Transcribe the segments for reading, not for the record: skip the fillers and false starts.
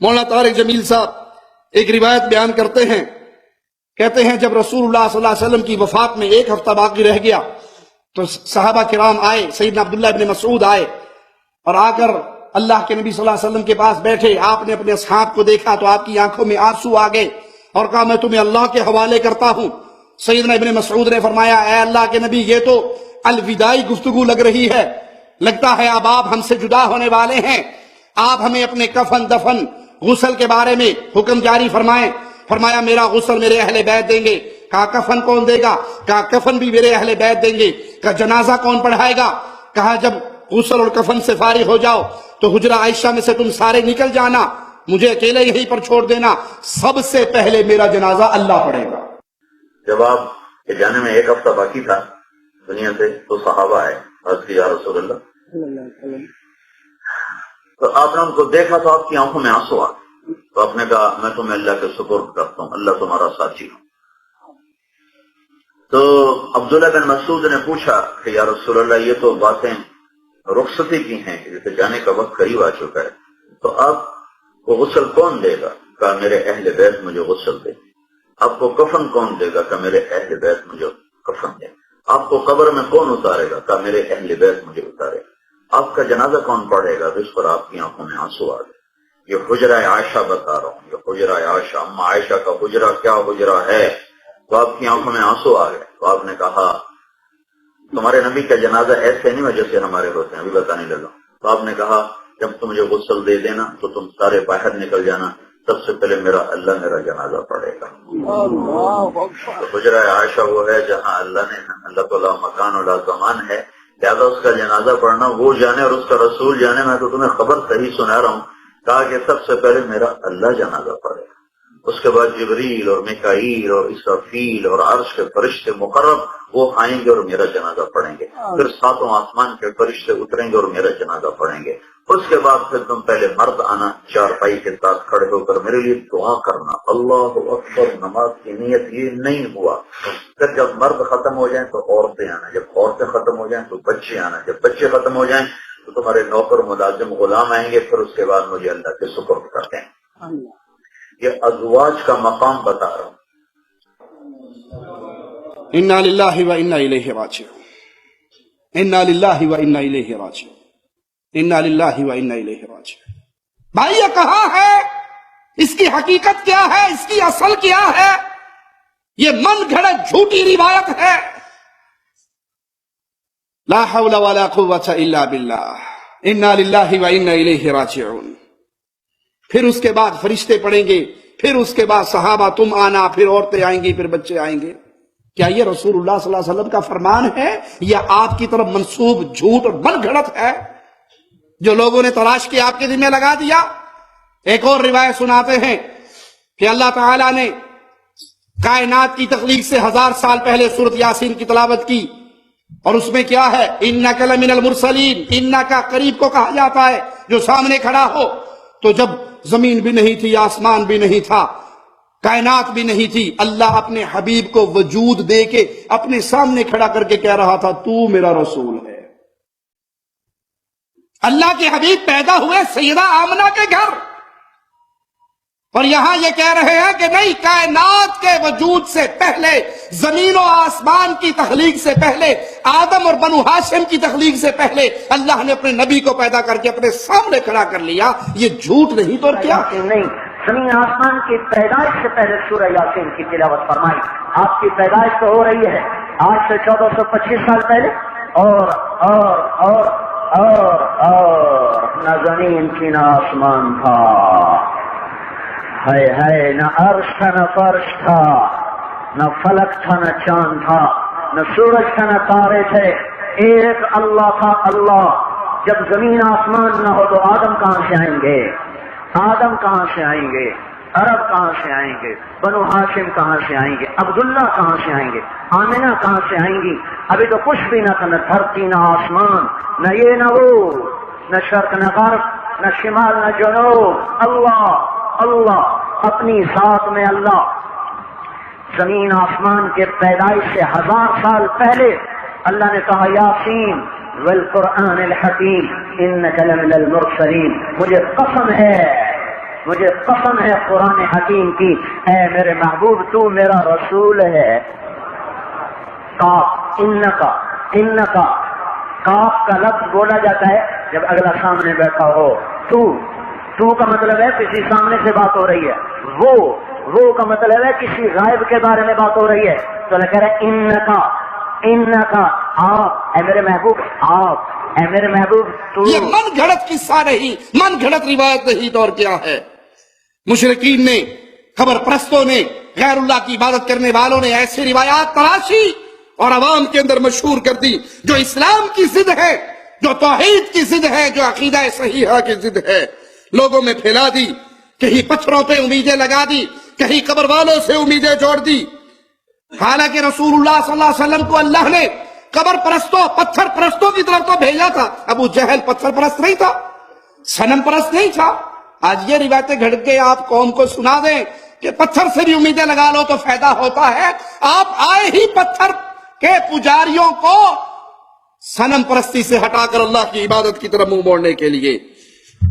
مولانا طارق جمیل صاحب ایک روایت بیان کرتے ہیں، کہتے ہیں جب رسول اللہ صلی اللہ علیہ وسلم کی وفات میں 1 ہفتہ باقی رہ گیا تو صحابہ کرام آئے، سیدنا عبداللہ ابن مسعود آئے اور آ کر اللہ کے نبی صلی اللہ علیہ وسلم کے پاس بیٹھے۔ آپ نے اپنے اصحاب کو دیکھا تو آپ کی آنکھوں میں آنسو آ گئے اور کہا میں تمہیں اللہ کے حوالے کرتا ہوں۔ سیدنا ابن مسعود نے فرمایا اے اللہ کے نبی، یہ تو الوداعی گفتگو لگ رہی ہے، لگتا ہے اب آپ ہم سے جدا ہونے والے ہیں، آپ ہمیں اپنے کفن دفن غسل کے بارے میں حکم جاری فرمائیں۔ فرمایا میرا غسل میرے اہل بیت دیں گے۔ کہا کفن کون دے گا؟ کہا کفن بھی میرے اہل بیت دیں گے۔ کہا جنازہ کون پڑھائے گا؟ کہا جب غسل اور کفن سے فارغ ہو جاؤ تو حجرہ عائشہ میں سے تم سارے نکل جانا، مجھے اکیلے یہیں پر چھوڑ دینا، سب سے پہلے میرا جنازہ اللہ پڑھے گا۔ جب آپ کے جانے میں 1 ہفتہ باقی تھا دنیا سے تو صحابہ آئے، عرض کی یا رسول اللہ، تو آپ نے ان کو دیکھا تو آپ کی آنکھوں میں آنسو آ گئے، تو آپ نے کہا میں تمہیں اللہ کے سپرد کرتا ہوں، اللہ تمہارا ساتھی ہوں۔ تو عبداللہ بن مسعود نے پوچھا کہ یا رسول اللہ یہ تو باتیں رخصتی کی ہیں کہ جیسے جانے کا وقت قریب آ چکا ہے، تو آپ کو غسل کون دے گا؟ کہا میرے اہل بیت مجھے غسل دے۔ آپ کو کفن کون دے گا؟ کہا میرے اہل بیت مجھے کفن دے۔ آپ کو قبر میں کون اتارے گا؟ کہا میرے اہل بیت مجھے اتارے۔ آپ کا جنازہ کون پڑھے گا؟ تو اس پر آپ کی آنکھوں میں آنسو آ گئے۔ یہ حجرہ عائشہ بتا رہا ہوں، یہ حجرہ عائشہ، اما عائشہ کا حجرہ کیا حجرہ ہے؟ تو آپ کی آنکھوں میں آنسو آ گئے۔ تو آپ نے کہا تمہارے نبی کا جنازہ ایسے نہیں ہے جیسے ہمارے ہوتے ہیں، ابھی بتانے لگا۔ تو آپ نے کہا جب تم مجھے غسل دے دینا تو تم سارے باہر نکل جانا، سب سے پہلے اللہ میرا جنازہ پڑھے گا۔ تو حجرہ عائشہ وہ ہے جہاں اللہ تعالیٰ مکان و لا زمان ہے، لہذا اس کا جنازہ پڑھنا وہ جانے اور اس کا رسول جانے۔ میں تو تمہیں خبر صحیح سنا رہا ہوں، کہا کہ سب سے پہلے میرا اللہ جنازہ پڑھے گا، اس کے بعد جبریل اور میکائیل اور اسرافیل اور عرش کے فرشتے مقرب وہ آئیں گے اور میرا جنازہ پڑھیں گے، پھر 7 آسمان کے فرشتے اتریں گے اور میرا جنازہ پڑھیں گے۔ اس کے بعد پھر تم پہلے مرد آنا، چارپائی کے ساتھ کھڑے ہو کر میرے لیے دعا کرنا، اللہ اکبر۔ نماز کی نیت یہ نہیں ہوا، پھر جب مرد ختم ہو جائیں تو عورتیں آنا، جب عورتیں ختم ہو جائیں تو بچے آنا، جب بچے ختم ہو جائیں تو تمہارے نوکر ملازم غلام آئیں گے، پھر اس کے بعد مجھے اللہ کے سپرد کرتے ہیں۔ یہ ازواج کا مقام بتا رہا ہوں۔ انا للہ و انا الیہ راجعون، انا للہ و انا الیہ راجعون، انا للہ و انا الیہ راجعون۔ بھائی یہ کہاں ہے؟ اس کی حقیقت کیا ہے؟ اس کی اصل کیا ہے؟ یہ من گھڑت جھوٹی روایت ہے۔ لا حول ولا قوة الا باللہ، انا للہ و انا الیہ راجعون۔ پھر اس کے بعد فرشتے پڑھیں گے، پھر اس کے بعد صحابہ تم آنا، پھر عورتیں آئیں گی، پھر بچے آئیں گے۔ کیا یہ رسول اللہ صلی اللہ علیہ وسلم کا فرمان ہے یا آپ کی طرف منسوب جھوٹ اور من گھڑت ہے جو لوگوں نے تلاش کے آپ کے ذمہ لگا دیا؟ ایک اور روایت سناتے ہیں کہ اللہ تعالیٰ نے کائنات کی تخلیق سے 1000 سال پہلے سورۃ یاسین کی تلاوت کی، اور اس میں کیا ہے؟ انک لمن المرسلین۔ انک قریب کو کہا جاتا ہے جو سامنے کھڑا ہو۔ تو جب زمین بھی نہیں تھی، آسمان بھی نہیں تھا، کائنات بھی نہیں تھی، اللہ اپنے حبیب کو وجود دے کے اپنے سامنے کھڑا کر کے کہہ رہا تھا تو میرا رسول ہے۔ اللہ کے حبیب پیدا ہوئے سیدہ آمنہ کے گھر، اور یہاں یہ کہہ رہے ہیں کہ نہیں، کائنات کے وجود سے پہلے، زمین و آسمان کی تخلیق سے پہلے، آدم اور بنو ہاشم کی تخلیق سے پہلے اللہ نے اپنے نبی کو پیدا کر کے اپنے سامنے کھڑا کر لیا۔ یہ جھوٹ نہیں تو اور کیا؟ نہیں، زمین آسمان کی پیدائش سے پہلے سورہ یاسین کی تلاوت فرمائی۔ آپ کی پیدائش تو ہو رہی ہے آج سے 1425 سال پہلے، اور نہ زمین تھی نہ آسمان تھا، ہے نہ عرش تھا نہ فرش تھا، نہ فلک تھا نہ چاند تھا، نہ سورج تھا نہ تارے تھے، ایک اللہ تھا اللہ۔ جب زمین آسمان نہ ہو تو آدم کہاں سے آئیں گے؟ آدم کہاں سے آئیں گے؟ عرب کہاں سے آئیں گے؟ بنو ہاشم کہاں سے آئیں گے؟ عبداللہ کہاں سے آئیں گے؟ آمنہ کہاں سے آئیں گی؟ ابھی تو کچھ بھی نہ تھا، نہ دھرتی نہ آسمان، نہ یہ نہ وہ، نہ شرق نہ غرب، نہ شمال نہ جنوب، اللہ اللہ اپنی ذات میں اللہ۔ زمین آسمان کے پیدائش سے 1000 سال پہلے اللہ نے کہا یاسین والقرآن الحکیم انک لمن المرسلین، مجھے قسم ہے مجھے قسم ہے قرآن حکیم کی، اے میرے محبوب تو میرا رسول ہے۔ کاف انکا کاف کا لفظ بولا جاتا ہے جب اگلا سامنے بیٹھا ہو۔ تو کا مطلب ہے کسی سامنے سے بات ہو رہی ہے، وہ کا مطلب ہے کسی غائب کے بارے میں بات ہو رہی ہے۔ تو اللہ کہہ رہا ہے انکا آپ، اے میرے محبوب آپ، اے میرے محبوب تو۔ یہ من گھڑت قصہ نہیں، من گھڑت روایت نہیں، تو اور کیا ہے؟ مشرکین نے، قبر پرستوں نے، غیر اللہ کی عبادت کرنے والوں نے ایسی روایات تراشی اور عوام کے اندر مشہور کر دی جو اسلام کی ضد ہے، جو توحید کی ضد ہے، جو عقیدہ صحیحہ کی ضد ہے، لوگوں میں پھیلا دی۔ کہیں پتھروں پہ امیدیں لگا دی، کہیں قبر والوں سے امیدیں جوڑ دی۔ حالانکہ رسول اللہ صلی اللہ علیہ وسلم کو اللہ نے قبر پرستوں، پتھر پرستوں کی طرف تو بھیجا تھا۔ ابو جہل پتھر پرست نہیں تھا، صنم پرست نہیں تھا۔ آج یہ روایتیں گھڑ کے آپ قوم کو سنا دیں کہ پتھر سے بھی امیدیں لگا لو تو فائدہ ہوتا ہے۔ آپ آئے ہی پتھر کے پجاریوں کو صنم پرستی سے ہٹا کر اللہ کی عبادت کی طرف منہ موڑنے کے لیے،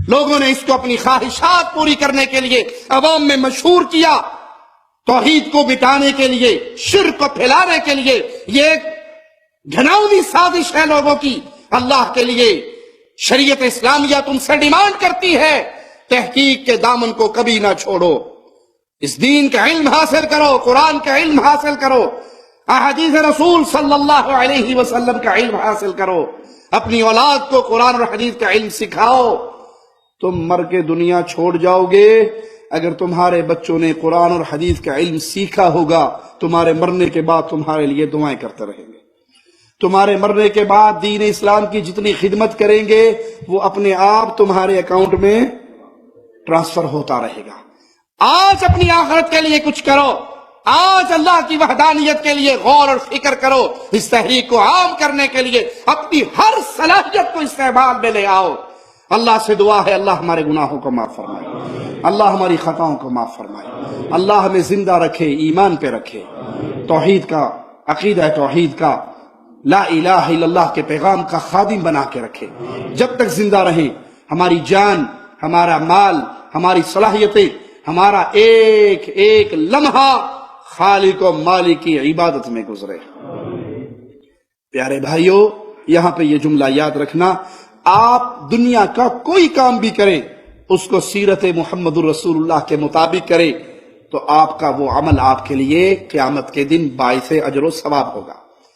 لوگوں نے اس کو اپنی خواہشات پوری کرنے کے لیے عوام میں مشہور کیا، توحید کو مٹانے کے لیے، شرک کو پھیلانے کے لیے۔ یہ ایک گھناؤنی سازش ہے لوگوں کی اللہ کے لیے۔ شریعت اسلامیہ تم سے ڈیمانڈ کرتی ہے تحقیق کے دامن کو کبھی نہ چھوڑو، اس دین کا علم حاصل کرو، قرآن کا علم حاصل کرو، احادیث رسول صلی اللہ علیہ وسلم کا علم حاصل کرو، اپنی اولاد کو قرآن اور حدیث کا علم سکھاؤ۔ تم مر کے دنیا چھوڑ جاؤ گے، اگر تمہارے بچوں نے قرآن اور حدیث کا علم سیکھا ہوگا، تمہارے مرنے کے بعد تمہارے لیے دعائیں کرتے رہیں گے۔ تمہارے مرنے کے بعد دین اسلام کی جتنی خدمت کریں گے وہ اپنے آپ تمہارے اکاؤنٹ میں ٹرانسفر ہوتا رہے گا۔ آج اپنی آخرت کے لیے کچھ کرو، آج اللہ کی وحدانیت کے لیے غور اور فکر کرو، اس تحریک کو عام کرنے کے لیے اپنی ہر صلاحیت کو استعمال میں لے آؤ۔ اللہ سے دعا ہے اللہ ہمارے گناہوں کو معاف فرمائے، اللہ ہماری خطاؤں کو معاف فرمائے، اللہ ہمیں زندہ رکھے، ایمان پہ رکھے، توحید کا عقیدہ، توحید کا لا الہ الا اللہ کے پیغام کا خادم بنا کے رکھے۔ جب تک زندہ رہیں ہماری جان، ہمارا مال، ہماری صلاحیتیں، ہمارا ایک ایک لمحہ خالق و مالک کی عبادت میں گزرے۔ پیارے بھائیوں، یہاں پہ یہ جملہ یاد رکھنا، آپ دنیا کا کوئی کام بھی کریں اس کو سیرت محمد الرسول اللہ کے مطابق کریں تو آپ کا وہ عمل آپ کے لیے قیامت کے دن باعث اجر و ثواب ہوگا۔